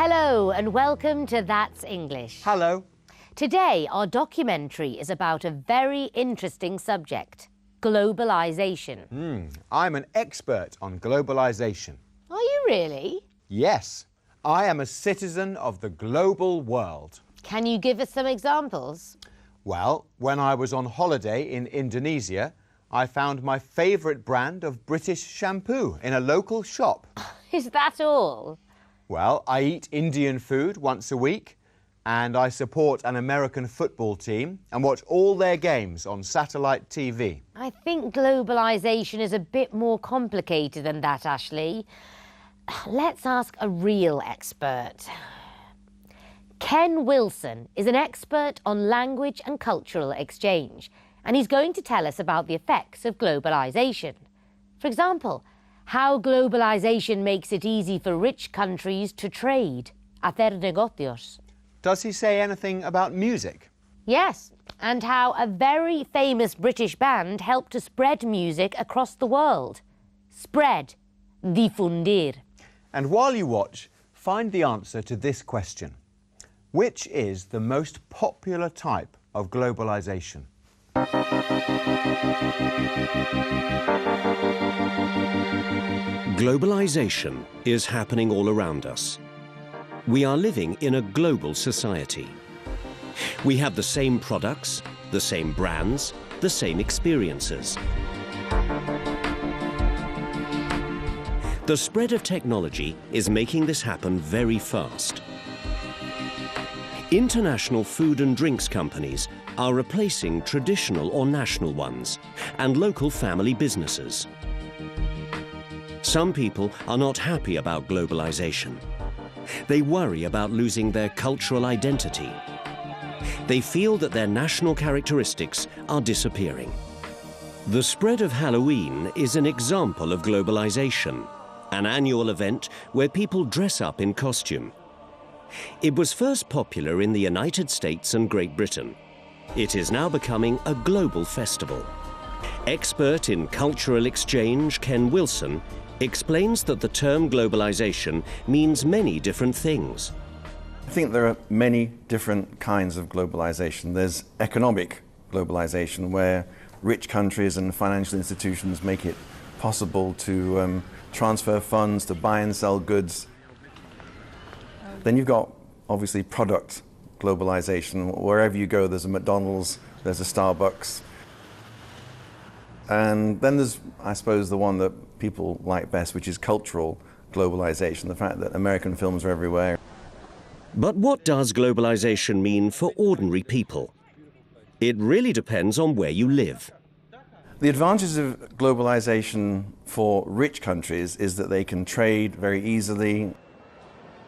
Hello and welcome to That's English. Hello. Today our documentary is about a very interesting subject, globalisation. I'm an expert on globalisation. Are you really? Yes, I am a citizen of the global world. Can you give us some examples? Well, when I was on holiday in Indonesia, I found my favourite brand of British shampoo in a local shop. Is that all? Well, I eat Indian food once a week, and I support an American football team and watch all their games on satellite TV. I think globalisation is a bit more complicated than that, Ashley. Let's ask a real expert. Ken Wilson is an expert on language and cultural exchange, and he's going to tell us about the effects of globalisation. For example, how globalisation makes it easy for rich countries to trade, hacer negocios. Does he say anything about music? Yes, and how a very famous British band helped to spread music across the world. Spread, difundir. And while you watch, find the answer to this question. Which is the most popular type of globalisation? Globalisation is happening all around us. We are living in a global society. We have the same products, the same brands, the same experiences. The spread of technology is making this happen very fast. International food and drinks companies are replacing traditional or national ones and local family businesses. Some people are not happy about globalization. They worry about losing their cultural identity. They feel that their national characteristics are disappearing. The spread of Halloween is an example of globalization, an annual event where people dress up in costume. It was first popular in the United States and Great Britain. It is now becoming a global festival. Expert in cultural exchange Ken Wilson explains that the term globalization means many different things. I think there are many different kinds of globalization. There's economic globalization, where rich countries and financial institutions make it possible to transfer funds, to buy and sell goods. Then you've got, obviously, product globalization. Wherever you go, there's a McDonald's, there's a Starbucks. And then there's, I suppose, the one that people like best, which is cultural globalization, the fact that American films are everywhere. But what does globalization mean for ordinary people? It really depends on where you live. The advantages of globalization for rich countries is that they can trade very easily.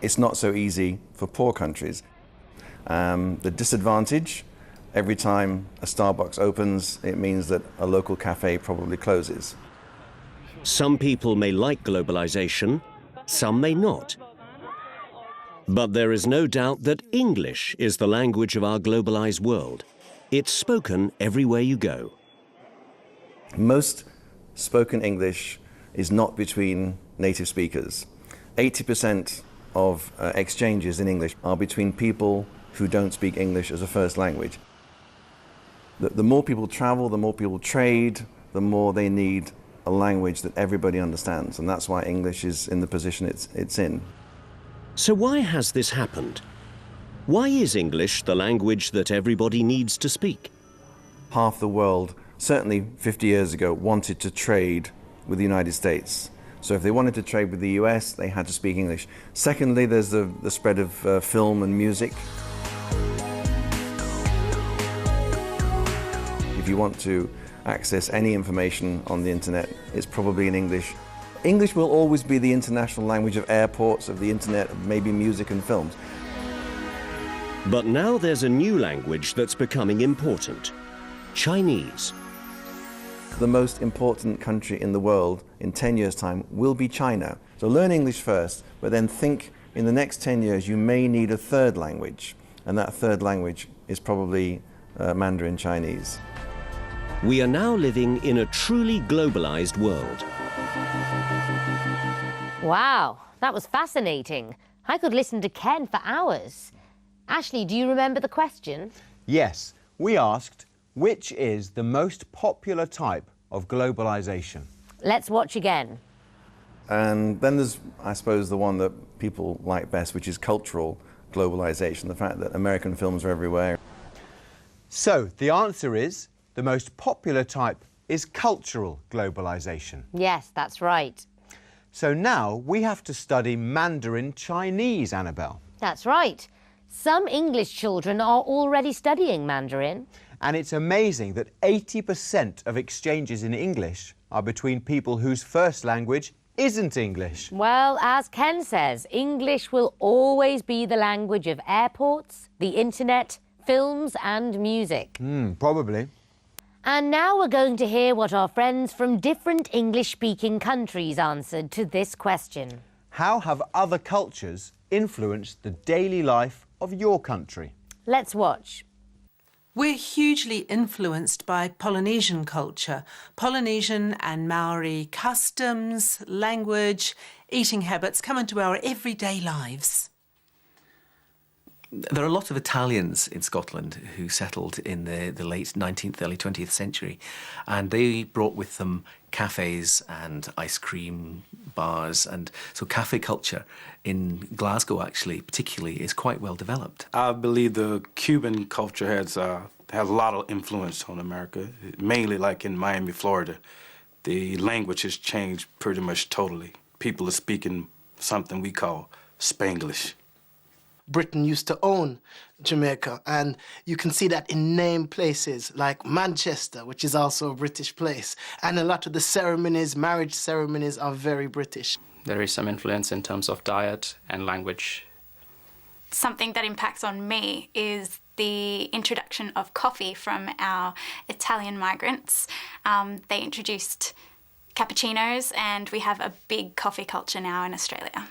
It's not so easy for poor countries. The disadvantage, every time a Starbucks opens, it means that a local cafe probably closes. Some people may like globalization, some may not. But there is no doubt that English is the language of our globalized world. It's spoken everywhere you go. Most spoken English is not between native speakers. 80% of exchanges in English are between people who don't speak English as a first language. The more people travel, the more people trade, the more they need a language that everybody understands, and that's why English is in the position it's in. So why has this happened? Why is English the language that everybody needs to speak? Half the world, certainly 50 years ago, wanted to trade with the United States. So if they wanted to trade with the US, they had to speak English. Secondly, there's the spread of film and music. If you want to access any information on the internet, it's probably in English. English will always be the international language of airports, of the internet, of maybe music and films. But now there's a new language that's becoming important: Chinese. The most important country in the world in 10 years' time will be China. So learn English first, but then think in the next 10 years you may need a third language, and that third language is probably Mandarin Chinese. We are now living in a truly globalized world. Wow, that was fascinating. I could listen to Ken for hours. Ashley, do you remember the question? Yes, we asked, which is the most popular type of globalisation? Let's watch again. And then there's, I suppose, the one that people like best, which is cultural globalization, the fact that American films are everywhere. So, the answer is, the most popular type is cultural globalisation. Yes, that's right. So now we have to study Mandarin Chinese, Annabelle. That's right. Some English children are already studying Mandarin. And it's amazing that 80% of exchanges in English are between people whose first language isn't English. Well, as Ken says, English will always be the language of airports, the internet, films and music. Probably. And now we're going to hear what our friends from different English-speaking countries answered to this question. How have other cultures influenced the daily life of your country? Let's watch. We're hugely influenced by Polynesian culture, Polynesian and Maori customs, language, eating habits come into our everyday lives. There are a lot of Italians in Scotland who settled in the late 19th, early 20th century, and they brought with them cafes and ice cream bars, and so cafe culture in Glasgow, actually, particularly, is quite well developed. I believe the Cuban culture has a lot of influence on America, mainly like in Miami, Florida. The language has changed pretty much totally. People are speaking something we call Spanglish. Britain used to own Jamaica, and you can see that in named places like Manchester, which is also a British place. And a lot of the ceremonies, marriage ceremonies, are very British. There is some influence in terms of diet and language. Something that impacts on me is the introduction of coffee from our Italian migrants. They introduced cappuccinos, and we have a big coffee culture now in Australia.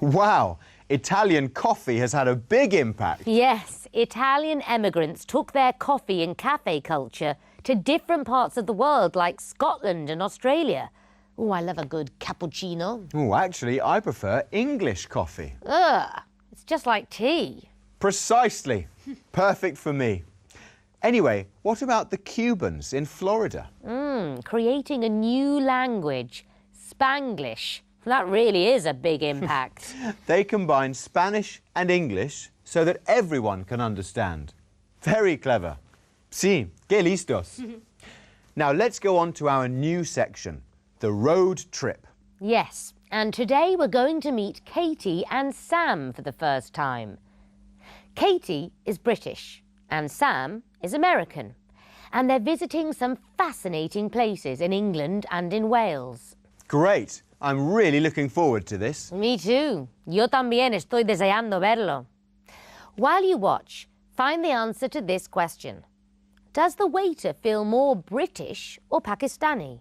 Wow! Italian coffee has had a big impact. Yes, Italian emigrants took their coffee and cafe culture to different parts of the world, like Scotland and Australia. Oh, I love a good cappuccino. Oh, actually, I prefer English coffee. Ugh, it's just like tea. Precisely. Perfect for me. Anyway, what about the Cubans in Florida? Creating a new language, Spanglish. That really is a big impact. They combine Spanish and English so that everyone can understand. Very clever. Sí, qué listos. Now let's go on to our new section, the road trip. Yes, and today we're going to meet Katie and Sam for the first time. Katie is British and Sam is American, and they're visiting some fascinating places in England and in Wales. Great. I'm really looking forward to this. Me too. Yo también estoy deseando verlo. While you watch, find the answer to this question. Does the waiter feel more British or Pakistani?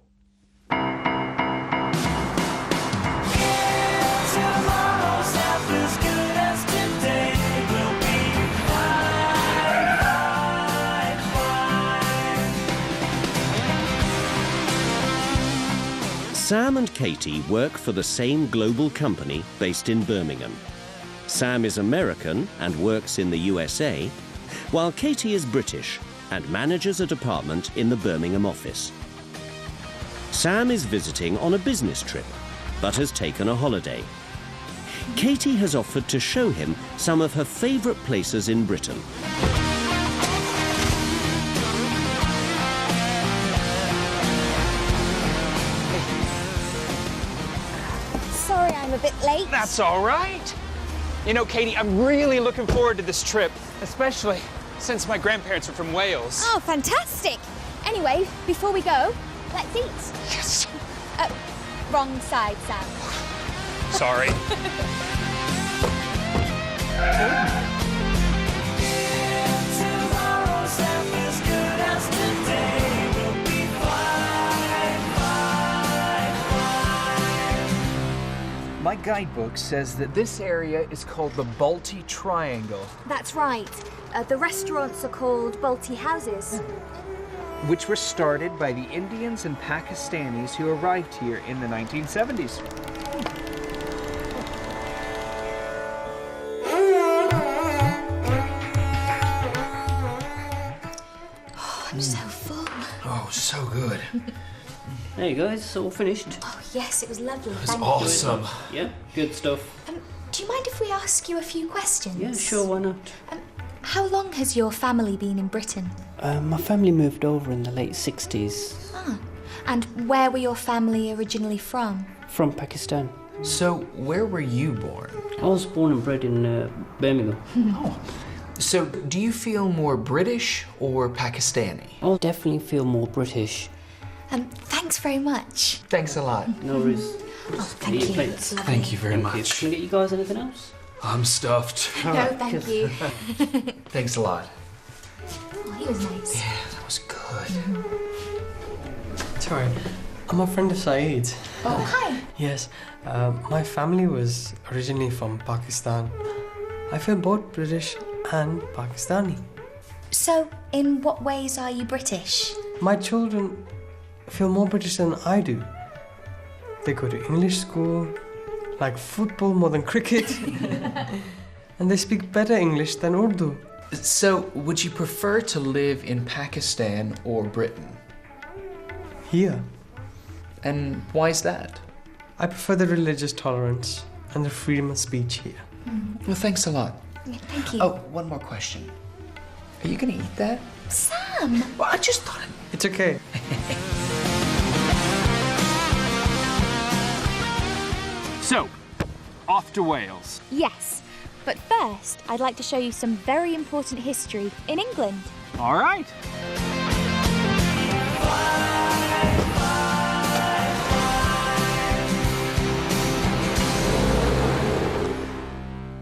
Sam and Katie work for the same global company based in Birmingham. Sam is American and works in the USA, while Katie is British and manages a department in the Birmingham office. Sam is visiting on a business trip, but has taken a holiday. Katie has offered to show him some of her favourite places in Britain. Sorry I'm a bit late. That's all right. You know, Katie, I'm really looking forward to this trip, especially since my grandparents are from Wales. Oh, fantastic. Anyway, before we go, let's eat. Yes. Wrong side, Sam. Sorry. My guidebook says that this area is called the Balti Triangle. That's right. The restaurants are called Balti houses. Which were started by the Indians and Pakistanis who arrived here in the 1970s. good. There you go, it's all finished. Oh, yes, it was lovely. It was Thank awesome. you. Yeah, good stuff. Do you mind if we ask you a few questions? Yeah, sure, why not? How long has your family been in Britain? My family moved over in the late 60s. Ah, and where were your family originally from? From Pakistan. So, where were you born? I was born and bred in Birmingham. Oh. So, do you feel more British or Pakistani? I'll definitely feel more British. Thanks very much. Thanks a lot. No worries. Oh, thank you. That's lovely. Thank you very much. Can I get you guys anything else? I'm stuffed. No, thank you. Thanks a lot. Oh, he was nice. Yeah, that was good. Sorry, I'm a friend of Saeed's. Oh, hi. Yes, my family was originally from Pakistan. I feel both British and Pakistani. So, in what ways are you British? My children feel more British than I do. They go to English school, like football more than cricket, and they speak better English than Urdu. So, would you prefer to live in Pakistan or Britain? Here. And why is that? I prefer the religious tolerance and the freedom of speech here. Well, thanks a lot. Yeah, thank you. Oh, one more question. Are you gonna eat that? Sam! Well, I just thought It's okay. So, off to Wales. Yes, but first, I'd like to show you some very important history in England. All right.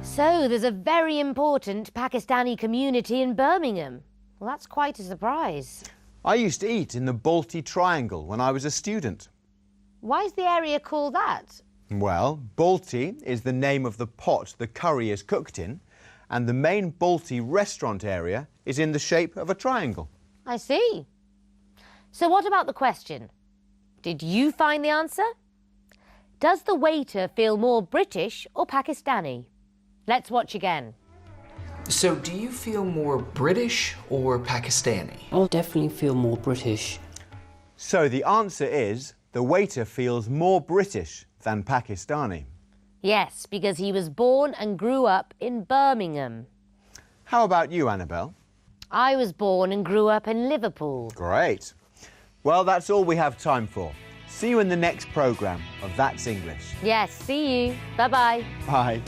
So there's a very important Pakistani community in Birmingham. Well, that's quite a surprise. I used to eat in the Balti Triangle when I was a student. Why is the area called that? Well, Balti is the name of the pot the curry is cooked in, and the main Balti restaurant area is in the shape of a triangle. I see. So what about the question? Did you find the answer? Does the waiter feel more British or Pakistani? Let's watch again. So, do you feel more British or Pakistani? I'll definitely feel more British. So the answer is the waiter feels more British than Pakistani. Yes, because he was born and grew up in Birmingham. How about you, Annabelle? I was born and grew up in Liverpool. Great. Well, that's all we have time for. See you in the next programme of That's English. Yes, see you. Bye-bye. Bye.